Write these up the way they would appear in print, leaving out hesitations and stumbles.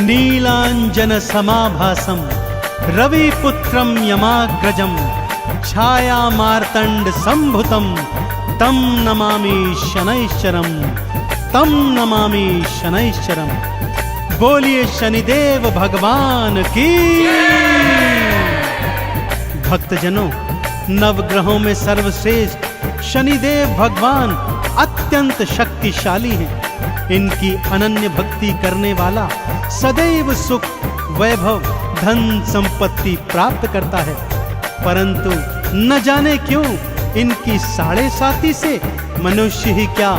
नीलांजन समाभासम रविपुत्रम यमाग्रजम छाया मार्तंड संभुतम तम नमामि शनैश्चरम तम नमामि शनैश्चरम। बोलिए शनिदेव भगवान की। भक्तजनों, नवग्रहों में सर्वश्रेष्ठ शनिदेव भगवान अत्यंत शक्तिशाली हैं। इनकी अनन्य भक्ति करने वाला सदैव सुख, वैभव, धन संपत्ति प्राप्त करता है। परंतु न जाने क्यों इनकी साढ़े साती से मनुष्य ही क्या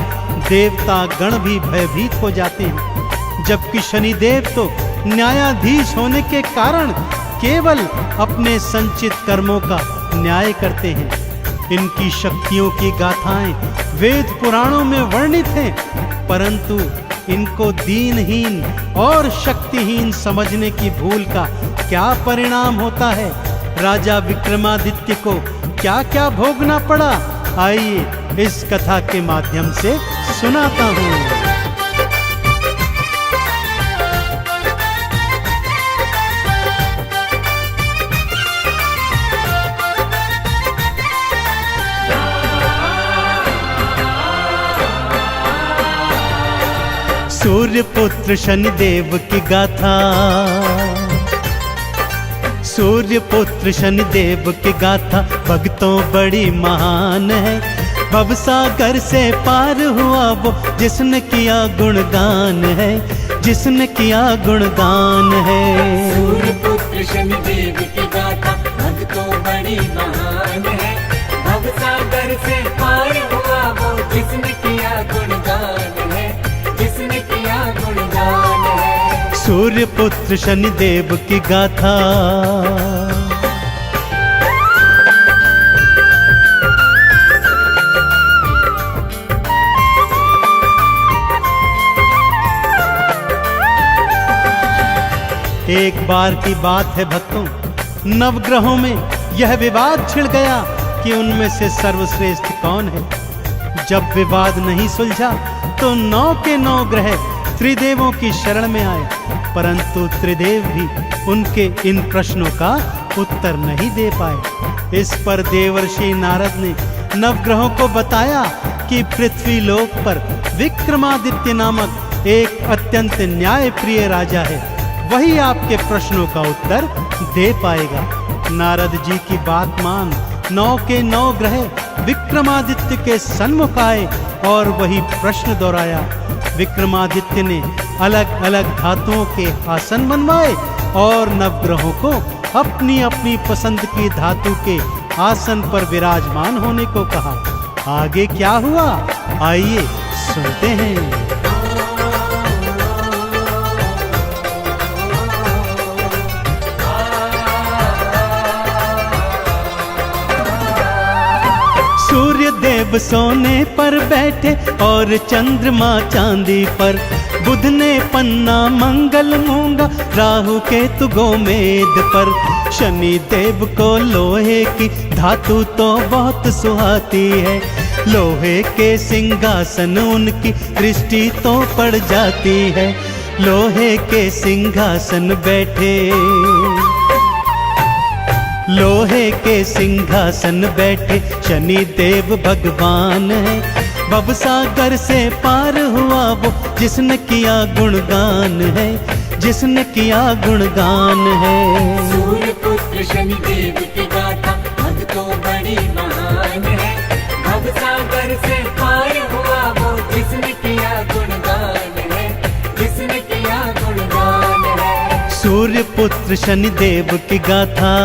देवता गण भी भयभीत हो जाते हैं। जबकि शनिदेव तो न्यायाधीश होने के कारण केवल अपने संचित कर्मों का न्याय करते हैं। इनकी शक्तियों की गाथाएं वेद पुराणों में वर्णित हैं, परंतु इनको दीनहीन और शक्तिहीन समझने की भूल का क्या परिणाम होता है, राजा विक्रमादित्य को क्या क्या भोगना पड़ा, आइए इस कथा के माध्यम से सुनाता हूँ। सूर्य पुत्र शनिदेव की गाथा। सूर्य पुत्र शनिदेव की गाथा भक्तों बड़ी महान है। भवसागर से पार हुआ वो जिसने किया गुणगान है, जिसने किया गुणगान है। सूर्य पुत्र शनिदेव की गाथा भक्तों बड़ी महान है। भवसागर से पार हुआ वो जिसने किया गुणगान है, जिसने किया गुणगान है। सूर्य पुत्र शनिदेव की गाथा। एक बार की बात है भक्तों, नवग्रहों में यह विवाद छिड़ गया कि उनमें से सर्वश्रेष्ठ कौन है। जब विवाद नहीं सुलझा तो 9 के 9 ग्रह त्रिदेवों की शरण में आए, परंतु त्रिदेव भी उनके इन प्रश्नों का उत्तर नहीं दे पाए। इस पर देवर्षि नारद ने नवग्रहों को बताया कि पृथ्वी लोक पर विक्रमादित्य नामक एक अत्यंत न्यायप्रिय राजा है, वही आपके प्रश्नों का उत्तर दे पाएगा। नारद जी की बात मान 9 के 9 ग्रह विक्रमादित्य के सन्मुख आए और वही प्रश्न दोहराया। विक्रमादित्य ने अलग अलग धातुओं के आसन बनवाए और नवग्रहों को अपनी अपनी पसंद की धातु के आसन पर विराजमान होने को कहा। आगे क्या हुआ, आइए सुनते हैं। सूर्य देव सोने पर बैठे और चंद्रमा चांदी पर। बुध ने पन्ना मंगल मूंगा, राहु केतु गोमेद पर। शनि देव को लोहे की धातु तो बहुत सुहाती है। लोहे के सिंहासन उनकी दृष्टि तो पड़ जाती है। लोहे के सिंहासन बैठे, लोहे के सिंहासन बैठे शनि देव भगवान है। भवसागर से पार हुआ वो जिसने किया गुणगान है, जिसने किया गुणगान है। सूर्य पुत्र शनिदेव की गाथा भक्तों बड़ी महान है। भवसागर से पार हुआ वो जिसने किया गुणगान है, जिसने किया गुणगान है। सूर्य पुत्र शनिदेव की गाथा।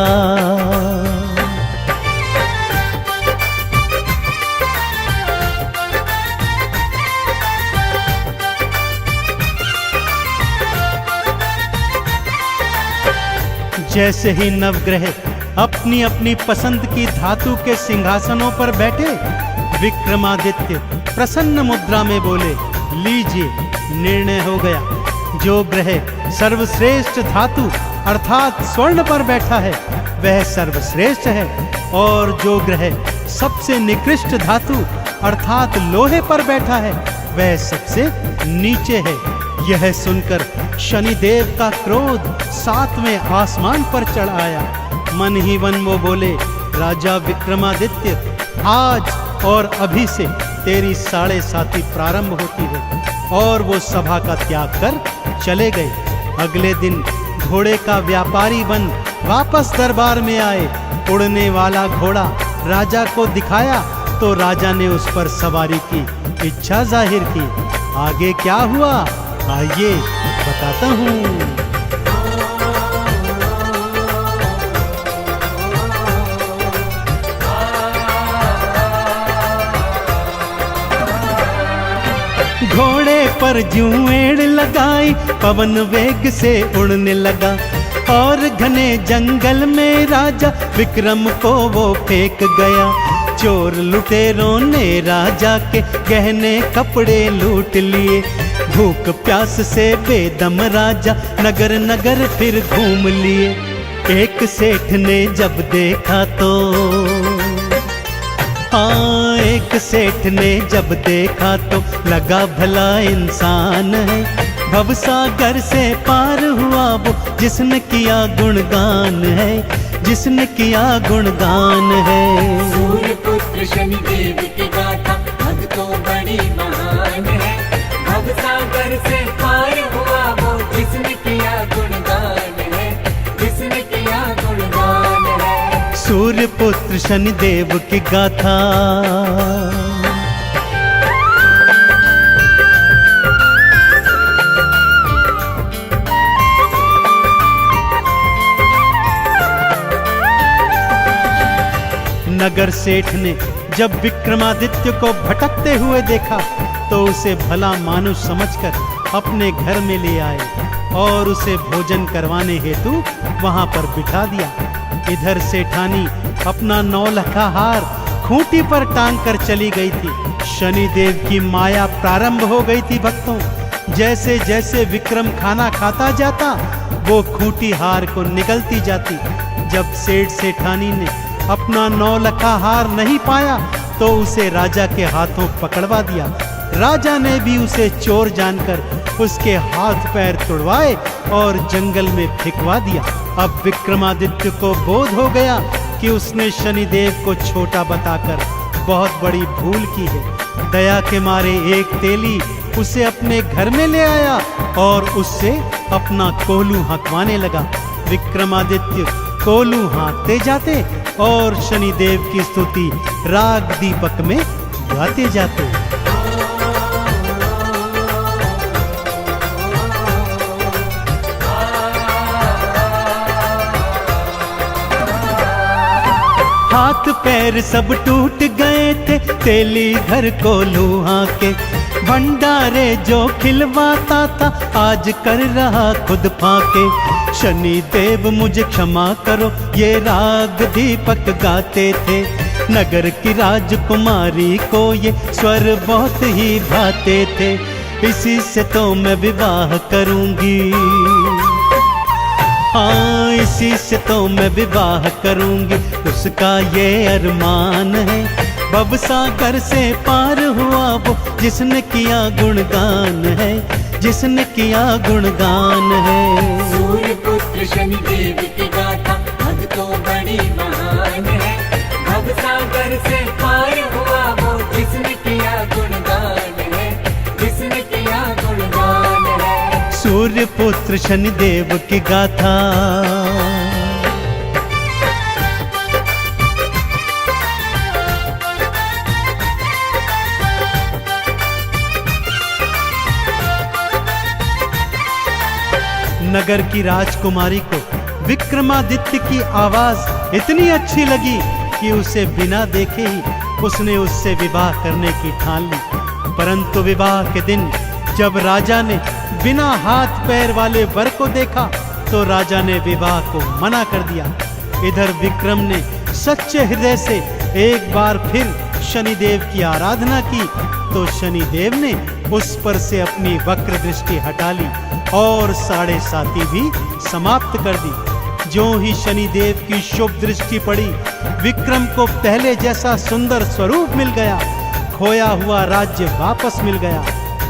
जैसे ही नवग्रह अपनी अपनी पसंद की धातु के सिंहासनों पर बैठे, विक्रमादित्य प्रसन्न मुद्रा में बोले, लीजिए निर्णय हो गया। जो ग्रह सर्वश्रेष्ठ धातु अर्थात स्वर्ण पर बैठा है वह सर्वश्रेष्ठ है, और जो ग्रह सबसे निकृष्ट धातु अर्थात लोहे पर बैठा है वह सबसे नीचे है। यह सुनकर शनिदेव का क्रोध 7वें आसमान पर चढ़ आया। मन ही मन वो बोले, राजा विक्रमादित्य, आज और अभी से तेरी 7.5 प्रारंभ होती है। और वो सभा का त्याग कर चले गए। अगले दिन घोड़े का व्यापारी बन वापस दरबार में आए। उड़ने वाला घोड़ा राजा को दिखाया तो राजा ने उस पर सवारी की इच्छा जाहिर की। आगे क्या हुआ, आइए बताता हूँ। घोड़े पर ज्यों एड़ लगाई, पवन वेग से उड़ने लगा। और घने जंगल में राजा विक्रम को वो फेंक गया। चोर लुटेरों ने राजा के गहने कपड़े लूट लिए। भूख प्यास से बेदम राजा नगर नगर फिर घूम लिए। एक सेठ ने जब देखा तो, हाँ, एक सेठ ने जब देखा तो लगा भला इंसान है। भवसागर से पार हुआ वो जिसने किया गुणगान है, जिसने किया गुणगान है। सूर्य पुत्र शनिदेव की गाथा भक्तों बड़ी महान है। भवसागर से पार हुआ वो जिसने किया गुणगान है, जिसने किया गुणगान है। सूर्य पुत्र शनिदेव की गाथा। नगर सेठ ने जब विक्रमादित्य को भटकते हुए देखा तो उसे भला मानुष समझकर अपने घर में ले आए और उसे भोजन करवाने हेतु वहां पर बिठा दिया। इधर सेठानी अपना 9 लखा हार खूंटी पर टांग कर चली गई थी। शनिदेव की माया प्रारंभ हो गई थी भक्तों। जैसे जैसे विक्रम खाना खाता जाता वो खूंटी हार को निगलती जाती। जब सेठ सेठानी ने अपना 9 लखा हार नहीं पाया तो उसे राजा के हाथों पकड़वा दिया। राजा ने भी उसे चोर जानकर उसके हाथ पैर तुड़वाए और जंगल में फेंकवा दिया। अब विक्रमादित्य को बोध हो गया कि उसने शनिदेव को छोटा बताकर बहुत बड़ी भूल की है। दया के मारे एक तेली उसे अपने घर में ले आया और उससे अपना कोलू हाँकवाने लगा। विक्रमादित्य कोलू हाँकते जाते और शनिदेव की स्तुति राग दीपक में गाते जाते। हाथ पैर सब टूट गए थे तेली घर कोलू हाँके। भंडारे जो खिलवाता था आज कर रहा खुद फाके। शनिदेव मुझे क्षमा करो ये राग दीपक गाते थे। नगर की राजकुमारी को ये स्वर बहुत ही भाते थे। इसी से तो मैं विवाह करूंगी, हाँ इसी से तो मैं विवाह करूंगी। उसका ये अरमान है। भवसागर से पार हुआ वो जिसने किया गुणगान है, जिसने किया गुणगान है। सूर्य पुत्र शनिदेव की गाथा भक्तों बड़ी महान है। भवसागर से पार हुआ वो जिसने किया गुणगान है, जिसने किया गुणगान है। सूर्य पुत्र शनिदेव की गाथा। नगर की राजकुमारी को विक्रमादित्य की आवाज इतनी अच्छी लगी कि उसे बिना देखे ही उसने उससे विवाह करने की ठान ली। परंतु विवाह के दिन जब राजा ने बिना हाथ पैर वाले वर को देखा तो राजा ने विवाह को मना कर दिया। इधर विक्रम ने सच्चे हृदय से एक बार फिर शनिदेव की आराधना की तो शनिदेव ने उस पर से अपनी वक्र दृष्टि हटा ली और 7.5 भी समाप्त कर दी। जो ही शनिदेव की शुभ दृष्टि पड़ी विक्रम को पहले जैसा सुंदर स्वरूप मिल गया। खोया हुआ राज्य वापस मिल गया।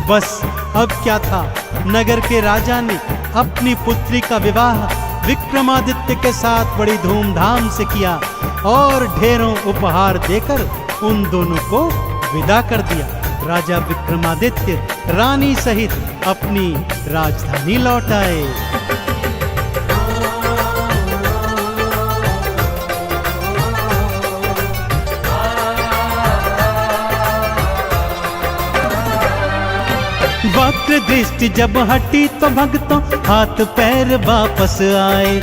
बस अब क्या था, नगर के राजा ने अपनी पुत्री का विवाह विक्रमादित्य के साथ बड़ी धूमधाम से किया और ढेरों उपहार देकर उन दोनों को विदा कर दिया। राजा विक्रमादित्य रानी सहित अपनी राजधानी लौट आए। वक्र दृष्टि जब हटी तो भक्तों हाथ पैर वापस आए।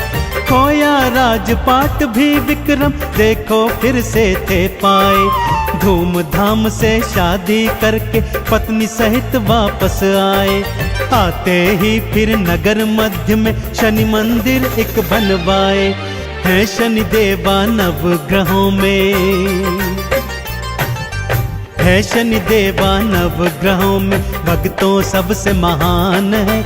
खोया राजपाट भी विक्रम देखो फिर से थे पाए। धूमधाम से शादी करके पत्नी सहित वापस आए। आते ही फिर नगर मध्य में शनि मंदिर एक बनवाए। है शनि देवा नवग्रहों में, है शनि देवा नवग्रहों में भक्तों सबसे महान है।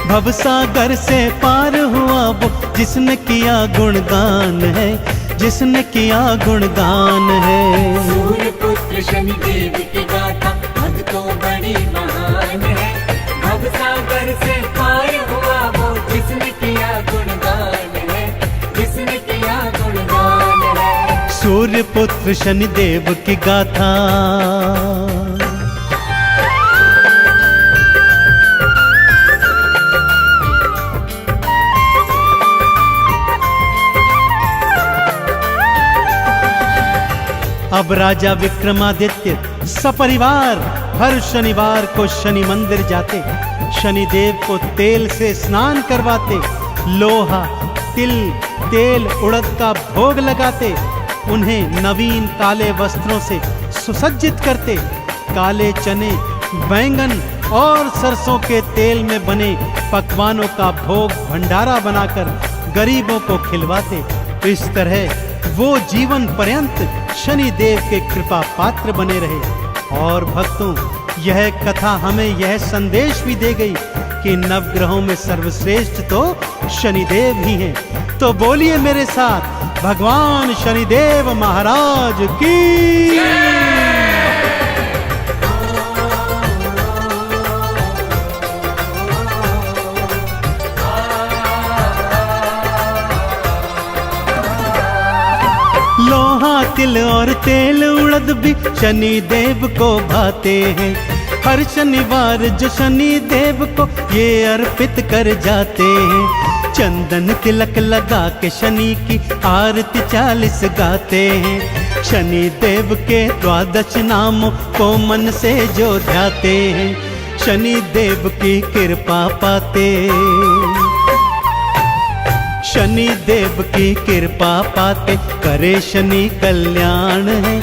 भवसागर से पार हुआ वो जिसने किया गुणगान है, जिसने किया गुणगान है। सूर्य पुत्र शनि देव की गाथा भक्तों बड़ी महान है। भवसागर से पार हुआ वो जिसने किया गुणगान है, जिसने किया गुणगान है। सूर्य पुत्र शनि देव की गाथा। अब राजा विक्रमादित्य सपरिवार हर शनिवार को शनि मंदिर जाते, शनिदेव को तेल से स्नान करवाते, लोहा तिल तेल उड़द का भोग लगाते, उन्हें नवीन काले वस्त्रों से सुसज्जित करते, काले चने बैंगन और सरसों के तेल में बने पकवानों का भोग भंडारा बनाकर गरीबों को खिलवाते। इस तरह वो जीवन पर्यंत शनि देव के कृपा पात्र बने रहे। और भक्तों, यह कथा हमें यह संदेश भी दे गई कि नवग्रहों में सर्वश्रेष्ठ तो शनिदेव ही हैं। तो बोलिए मेरे साथ, भगवान शनिदेव महाराज की। लोहा तिल और तेल उड़द भी शनि देव को भाते हैं। हर शनिवार जो शनि देव को ये अर्पित कर जाते हैं। चंदन तिलक लगा के शनि की आरती 40 गाते हैं। शनि देव के 12 नामों को मन से जो ध्याते हैं, शनि देव की कृपा पाते, शनि देव की कृपा पाते करे शनि कल्याण है।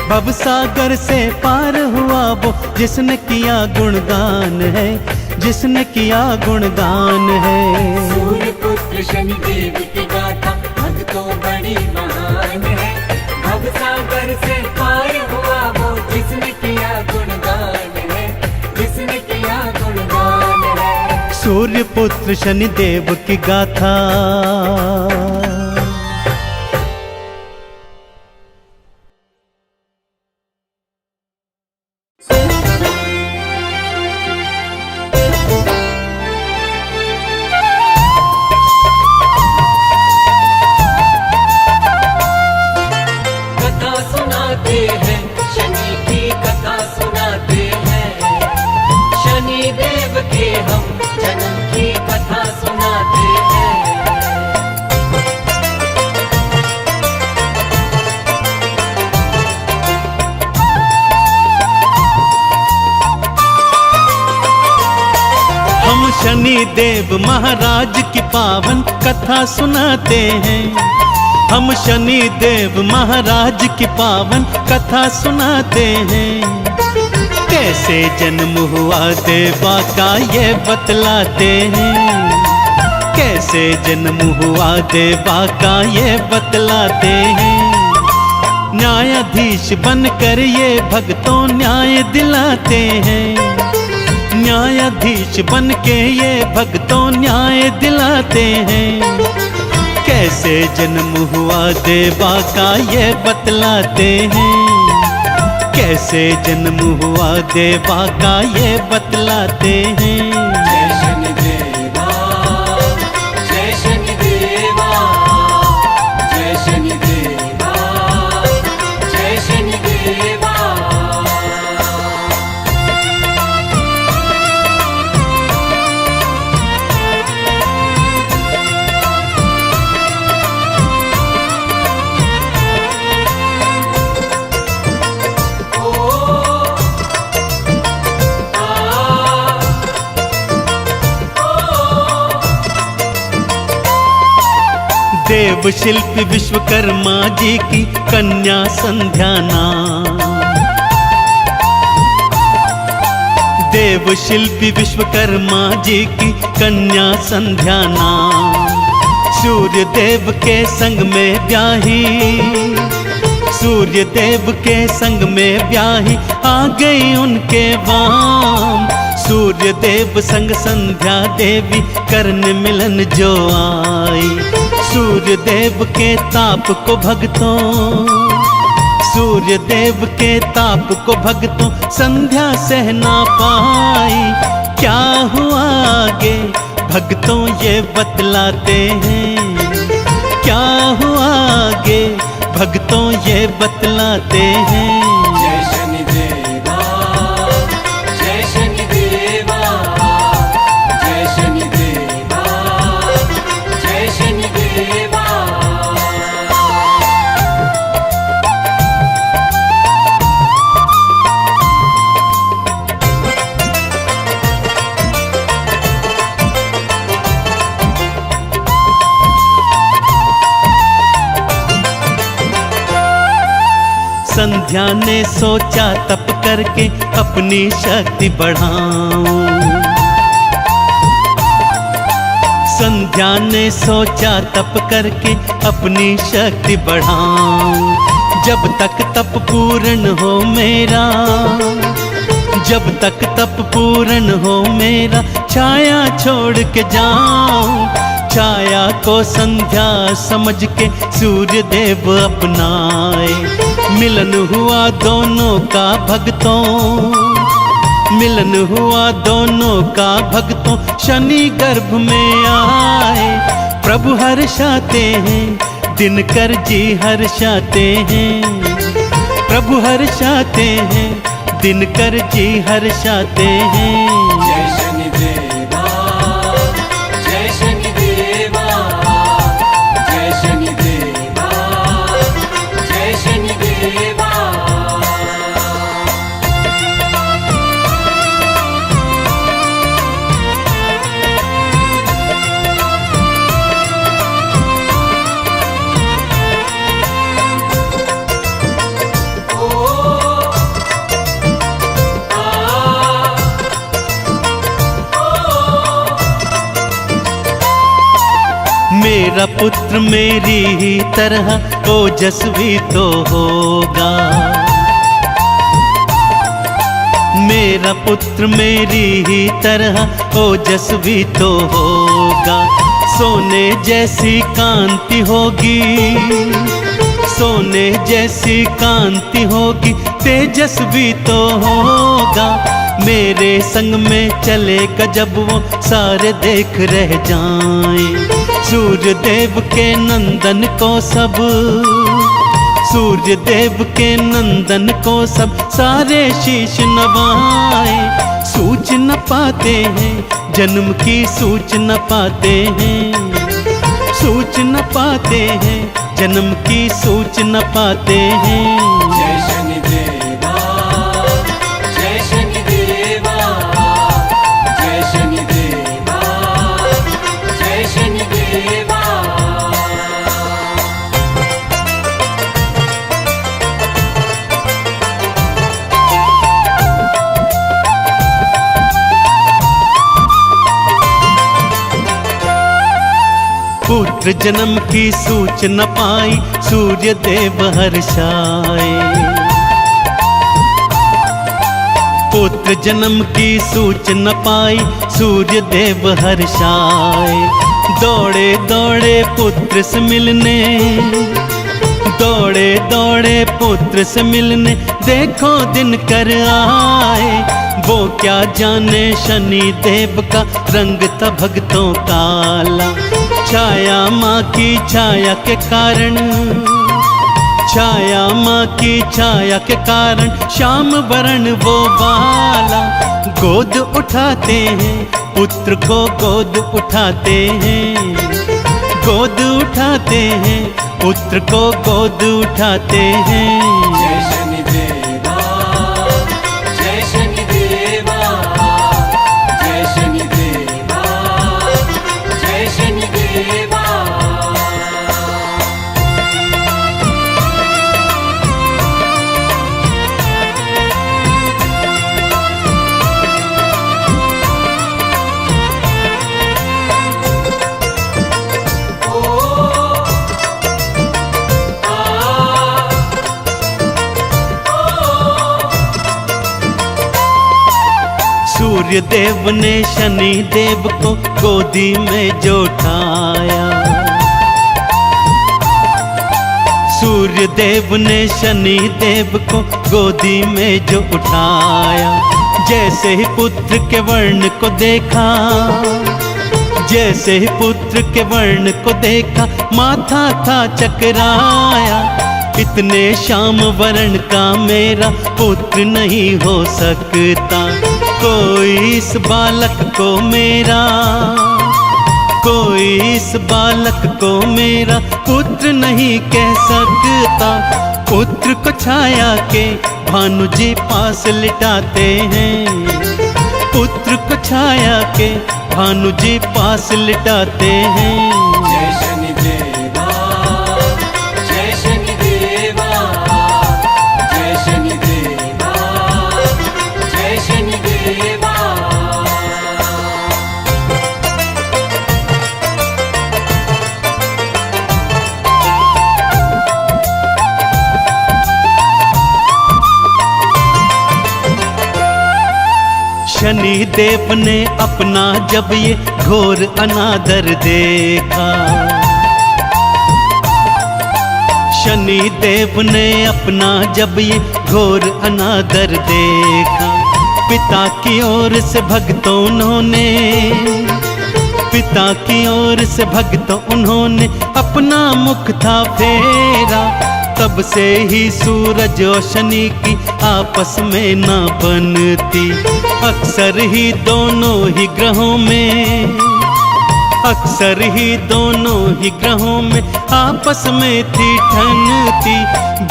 भवसागर से पार हुआ वो जिसने किया गुणगान है, जिसने किया गुणगान है। सूर्य पुत्र शनि देव की गाथा भक्तों बड़ी महान है। भवसागर से पार हुआ वो जिसने किया गुणगान है, जिसने किया गुणगान है। सूर्य पुत्र शनि देव की गाथा। कथा सुनाते हैं शनि की, कथा सुनाते हैं शनि देव के हम जन्म की कथा सुनाते हैं। हम शनि देव महाराज की पावन कथा सुनाते हैं। हम शनि देव महाराज की पावन कथा सुनाते हैं। कैसे जन्म हुआ देवा का ये बतलाते हैं। कैसे जन्म हुआ देवा का ये बतलाते हैं। न्यायाधीश बनकर ये भक्तों न्याय दिलाते हैं। न्यायाधीश बनके ये भक्तों न्याय दिलाते हैं। कैसे जन्म हुआ देवा का ये बतलाते हैं। कैसे जन्म हुआ देवा का ये बतलाते हैं। जय शनि देव शिल्पी विश्वकर्मा जी की कन्या संध्या नाम। देव शिल्पी विश्वकर्मा जी की कन्या संध्या नाम। सूर्य देव के संग में ब्याही, सूर्य देव के संग में ब्याही आ गई उनके वाम। सूर्य देव संग संध्या देवी करने मिलन जो आई। सूर्य देव के ताप को भक्तों, सूर्य देव के ताप को भक्तों संध्या सह ना पाई। क्या हुआ आगे भक्तों ये बतलाते हैं, क्या हुआ आगे भक्तों ये बतलाते हैं। जय शनिदेवा, जय शनिदेवा, जय शनिदेवा, जय शनिदेवा। संध्या ने सोचा तप करके अपनी शक्ति बढ़ाऊं। संध्या ने सोचा तप करके अपनी शक्ति बढ़ाऊं। जब तक तप पूर्ण हो मेरा, जब तक तप पूर्ण हो मेरा, छाया छोड़ के जाऊं। छाया को संध्या समझ के सूर्य देव अपनाए। मिलन हुआ दोनों का भक्तों, मिलन हुआ दोनों का भक्तों, शनि गर्भ में आए। प्रभु हर्षाते हैं, दिनकर जी हर्षाते हैं। प्रभु हर्षाते हैं, दिनकर जी हर्षाते हैं। जय शनिदेवा, जय शनिदेवा, जय शनिदेवा, जय शनिदेवा। मेरा पुत्र मेरी ही तरह ओजस्वी तो होगा। मेरा पुत्र मेरी ही तरह ओजस्वी तो होगा। सोने जैसी कांति होगी, सोने जैसी कांति होगी, तेजस्वी तो होगा। मेरे संग में चलेगा जब वो सारे देख रह जाएं। सूर्य देव के नंदन को सब, सूर्य देव के नंदन को सब सारे शीश नवाए। सूच न पाते हैं जन्म की, सूच न पाते हैं, सूच न पाते हैं जन्म की, सूच न पाते हैं। जय शनिदेवा, जय शनिदेवा, जय शनिदेवा, जय शनिदेवा। पुत्र जन्म की सूच न पाई, सूर्य देव हर्षाए। पुत्र जन्म की सूच न पाई, सूर्य देव हर्षाए। दौड़े दौड़े पुत्र से मिलने, दौड़े दौड़े पुत्र से मिलने, देखो दिन कर आए। वो क्या जाने शनि देव का रंग था भक्तों काला। छाया माँ की छाया के कारण, छाया माँ की छाया के कारण, श्याम वरण वो बाला। गोद उठाते हैं पुत्र को, गोद उठाते हैं, गोद उठाते हैं पुत्र को, गोद उठाते हैं। जय शनिदेवा, जय शनिदेवा, जय शनिदेवा, जय शनिदेवा। सूर्य देव ने शनि देव को गोदी में जो उठाया, सूर्य देव ने शनि देव को गोदी में जो उठाया। जैसे ही पुत्र के वर्ण को देखा, जैसे ही पुत्र के वर्ण को देखा, माथा था चकराया। इतने श्याम वर्ण का मेरा पुत्र नहीं हो सकता, कोई इस बालक को मेरा, कोई इस बालक को मेरा पुत्र नहीं कह सकता। पुत्र को छाया के भानु जी पास लिटाते हैं, पुत्र को छाया के भानु जी पास लिटाते हैं। जय शनि देवा, जय शनि देवा, जय शनि देवा, जय शनि देवा। शनि देव ने अपना जब ये घोर अनादर देखा, शनि देव ने अपना जब ये घोर अनादर देखा। पिता की ओर से भक्तों उन्होंने, पिता की ओर से भक्तों उन्होंने अपना मुख था फेरा। तब से ही सूरज और शनि की आपस में ना बनती, अक्सर ही दोनों ही ग्रहों में, अक्सर ही दोनों ही ग्रहों में आपस में थी ठनती।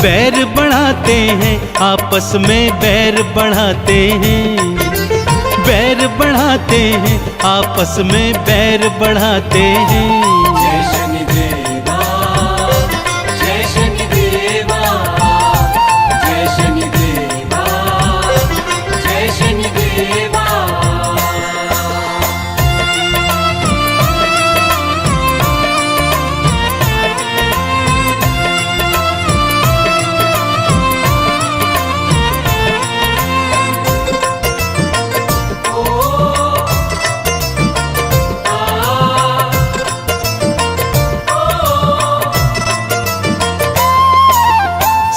बैर बढ़ाते हैं आपस में, बैर बढ़ाते हैं, बैर बढ़ाते हैं आपस में, बैर बढ़ाते हैं। जय शनि देवा, जय शनि देवा, जय शनि देवा, जय शनि देवा।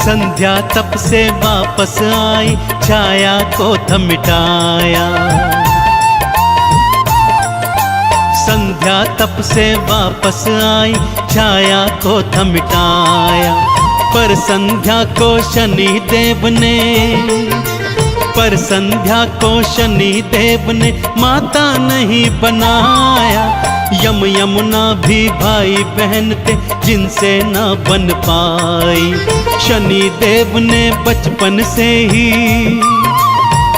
संध्या तप से वापस आई, छाया को था मिटाया। संध्या तप से वापस आई, छाया को था मिटाया। पर संध्या को शनि देव ने, पर संध्या को शनि देव ने माता नहीं बनाया। यम यमुना भी भाई बहन थे जिनसे ना बन पाई। शनि देव ने बचपन से ही,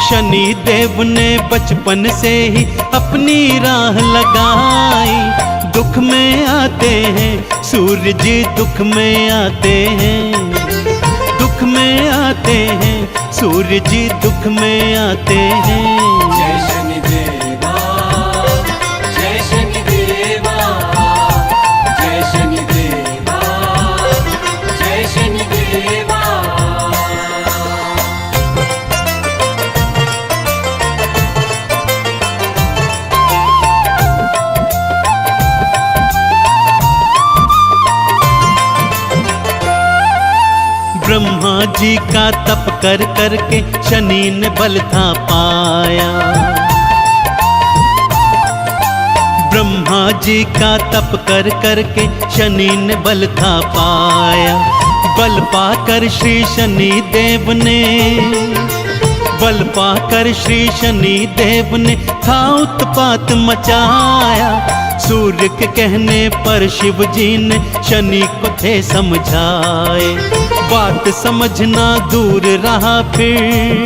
शनि देव ने बचपन से ही अपनी राह लगाई। दुख में आते हैं सूर्य जी, दुख में आते हैं, दुख में आते हैं सूर्य जी, दुख में आते हैं। जय शनि देवा, जय शनि देवा, जय शनि देवा, जय शनि देवा। ब्रह्मा जी का तप कर करके शनि ने बल था पाया। ब्रह्मा जी का तप कर करके शनि ने बल था पाया। बल पाकर श्री शनि देव ने, बल पाकर श्री शनि देव ने था उत्पात मचाया। सूर्य के कहने पर शिव जी ने शनि को थे समझाए। बात समझना दूर रहा फिर,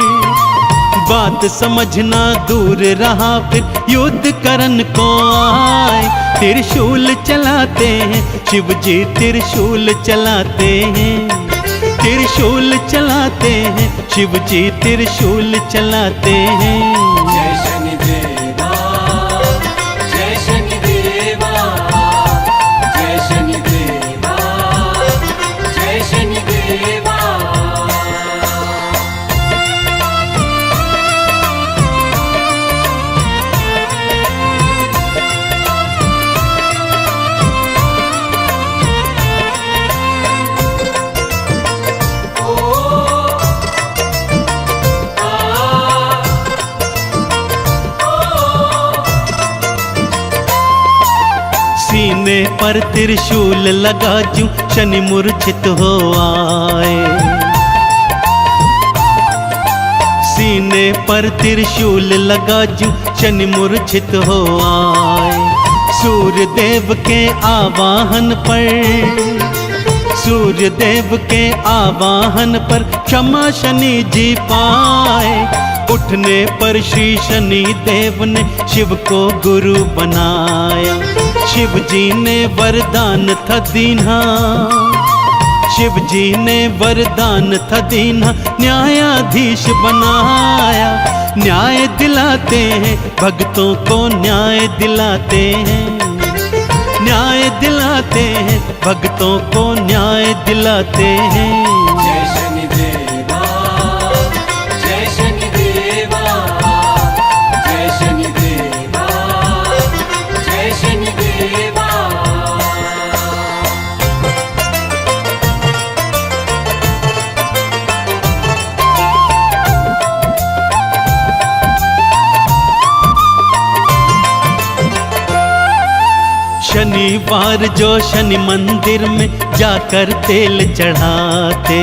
बात समझना दूर रहा फिर युद्ध करन को आए। त्रिशूल चलाते हैं शिव जी, त्रिशूल चलाते हैं, त्रिशूल चलाते हैं शिव जी, त्रिशूल चलाते हैं। जय शनि देवा, जय शनि देवा, जय शनि देवा, जय शनि देवा। पर त्रिशूल लगा जूं शनि मूर्छित हो आए। सीने पर त्रिशूल लगा जूं शनि मूर्छित हो आए। सूर्य देव के आवाहन पर, सूर्य देव के आवाहन पर क्षमा शनि जी पाए। उठने पर श्री शनि देव ने शिव को गुरु बनाया। शिव जी ने वरदान था दीन्हा, शिव जी ने वरदान था दीन्हा, न्यायाधीश बनाया। न्याय दिलाते हैं भक्तों को, न्याय दिलाते हैं, न्याय दिलाते हैं भक्तों को, न्याय दिलाते हैं। जय शनिदेवा, जय शनिदेवा, जय शनिदेवा, जय शनिदेवा। शनिवार जो शनि मंदिर में जाकर तेल चढ़ाते,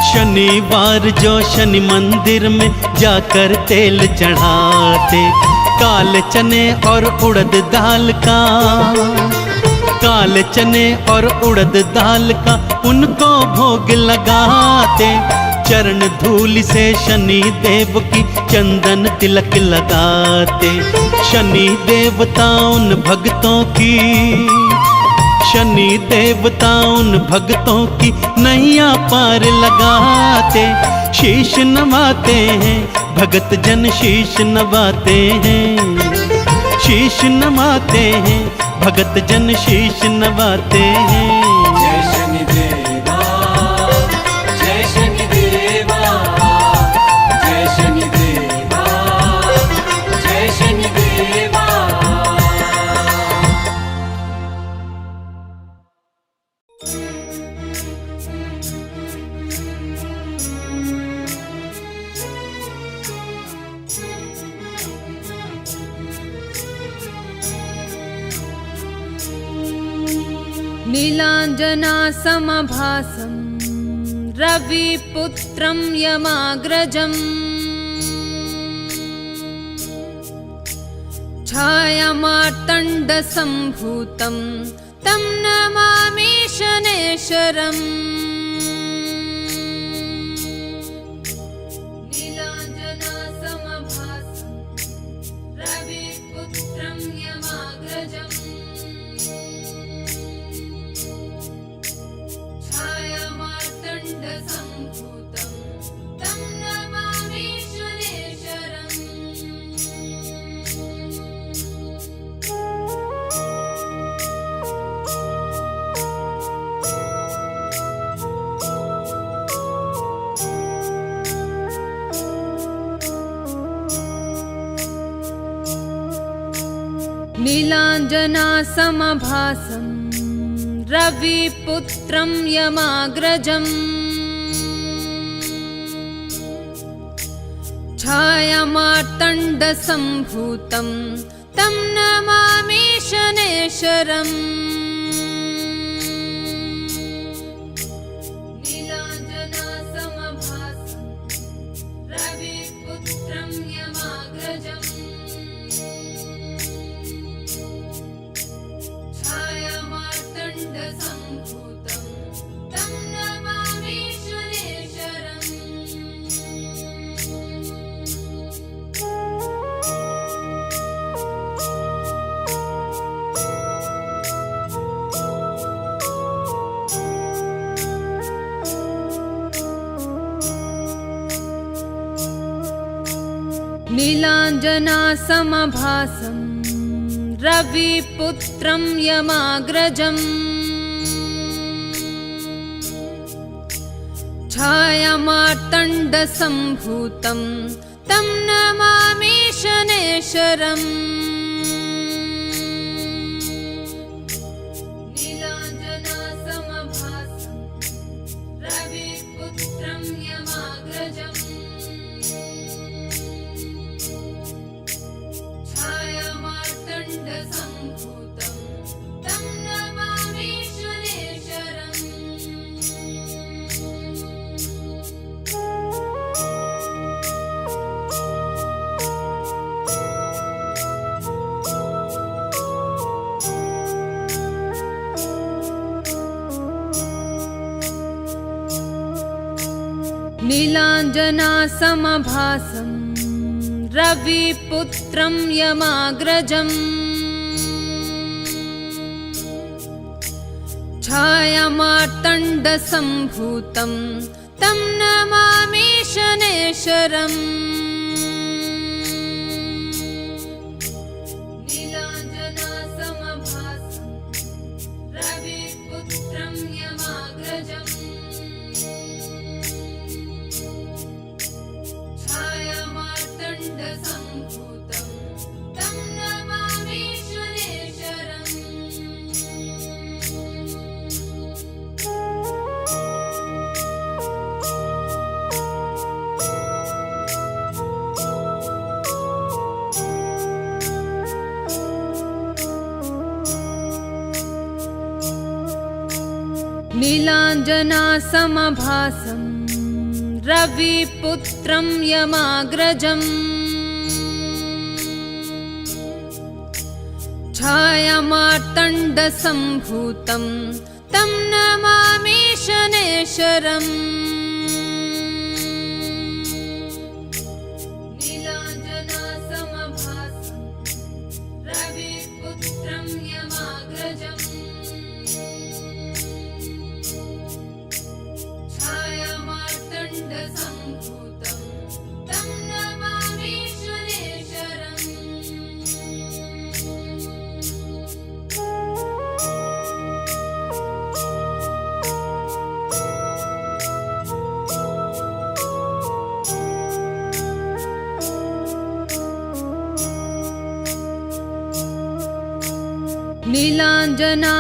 शनिवार जो शनि मंदिर में जाकर तेल चढ़ाते। काले चने और उड़द दाल का, काले चने और उड़द दाल का उनको भोग लगाते। चरण धूलि से शनि देव की चंदन तिलक लगाते। शनि देवता उन भक्तों की, शनि देवता उन भक्तों की नैया पार लगाते। शीश नवाते हैं भगत जन, शीश नवाते हैं, शीश नवाते हैं भगत जन, शीश नवाते हैं। जय शनिदेवा, जय शनिदेवा, जय शनिदेवा, जय शनिदेवा। नीलाञ्जनासमभासं रविपुत्रं यमाग्रजम् छायामार्तण्डसम्भूतं तं नमामि शनेश्वरम्। नीलाञ्जनासमभासं रविपुत्रं यमाग्रजम् छायामार्तण्डसम्भूतं तं नमामि शनेश्वरम्। नीलाञ्जनासमभासं रविपुत्रं यमाग्रजम् छायामार्तण्डसम्भूतं तं नमामि शनेश्वरम्। नीलाञ्जनासमभासं रविपुत्रं यमाग्रजम् छायामार्तण्डसम्भूतं तं नमामि शनेश्वरम्। नीलाञ्जनासमभासं रविपुत्रं यमाग्रजम् छायामार्तण्डसम्भूतं तं नमामि शनेश्वरम्। नीलाञ्जनासमभासं रविपुत्रं यमाग्रजम् छायामार्तण्डसम्भूतं नीलाञ्जनासमभासं रविपुत्रं यमाग्रजम् छायामार्तण्डसम्भूतं तं नमामि शनैश्वरम् नीलाञ्जनासमभासं रविपुत्रं यमाग्रजम् छायामार्तण्डसम्भूतं तं नमामि शनैश्वरम् नीलाञ्जनासमभासं रविपुत्रं यमाग्रजम् छायामार्तण्डसम्भूतं तं नमामि शनैश्वरम् नीलाञ्जनासमभासं रविपुत्रं यमाग्रजम् छायामार्तण्डसम्भूतं तं नमामि शनैश्वरम्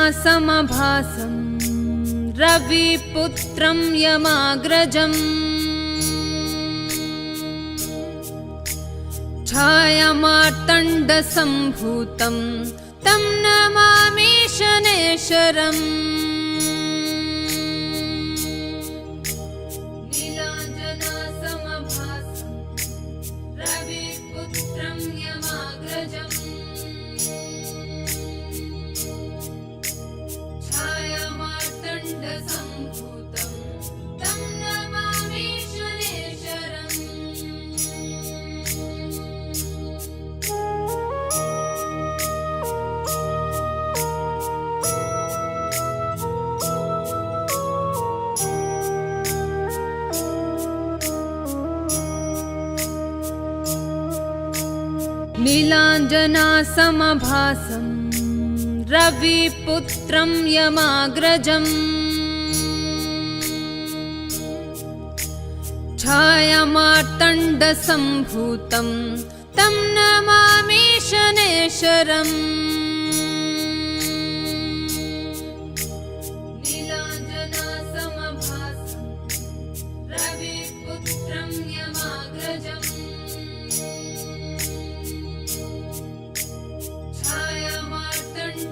नीलाञ्जनासमभासं रविपुत्रं यमाग्रजम् छायामार्तण्डसम्भूतं तं नमामि शनैश्वरम् नीलाञ्जनासमभासं रविपुत्रं यमाग्रजम् छायामार्तण्डसम्भूतं तं नमामि शनैश्वरम् नीलाञ्जनासमभासं रविपुत्रं यमाग्रजम् छायामार्तण्डसम्भूतं तं नमामि शनैश्वरम् नीलाञ्जनासमभासं रविपुत्रं यमाग्रजम्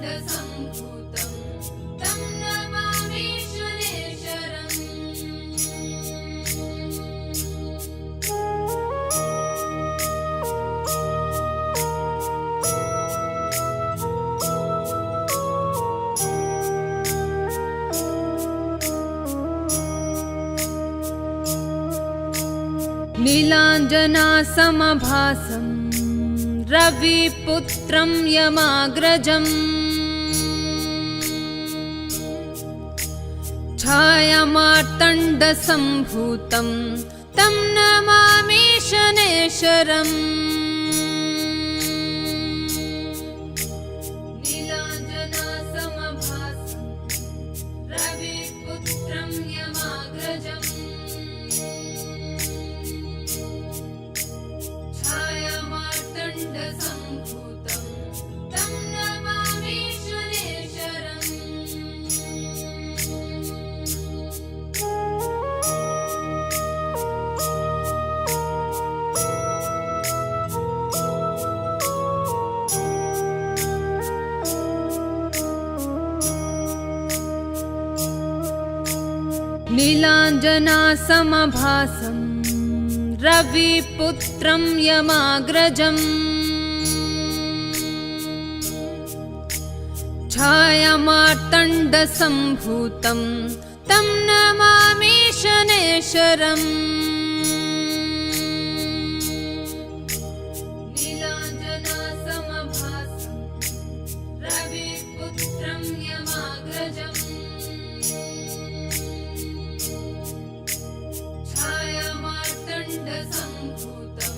छायामार्तण्डसम्भूतं तं नमामि शनैश्वरम् नीलाञ्जनासमभासं रविपुत्रं यमाग्रजम् छायामार्तण्डसम्भूतं तं नमामि शनैश्वरम् नीलाञ्जनासमभासं रविपुत्रं यमाग्रजम् छायामार्तण्डसम्भूतं तं नमामि शनैश्वरम् नीलाञ्जनासमभासं रविपुत्रं यमाग्रजम् छायामार्तण्डसम्भूतं तं नमामि शनैश्वरम् नीलाञ्जनासमभासं रविपुत्रं यमाग्रजम् छायामार्तण्डसम्भूतं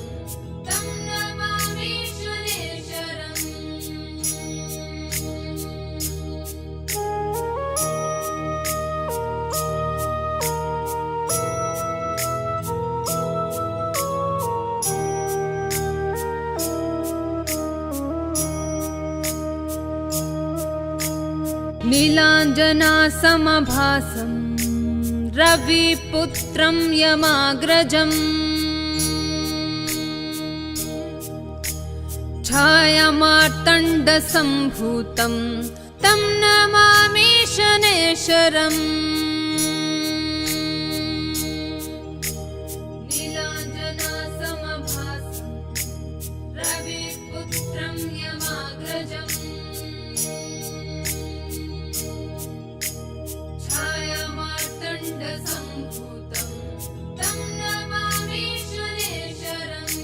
तं नमामि शनैश्वरम् नीलाञ्जनासमभासं रविपुत्रं यमाग्रजम् छायामार्तण्डसम्भूतं तं नमामि शनैश्वरम् नीलाञ्जनासमभासं रविपुत्रं यमाग्रजम् छायामार्तण्डसम्भूतं तं नमामि शनैश्वरम्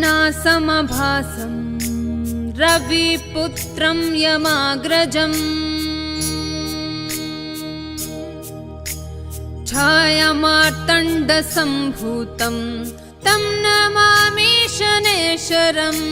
नीलाञ्जनासमभासं रविपुत्रं यमाग्रजम् छायामार्तण्डसम्भूतं तं नमामि शनैश्वरम्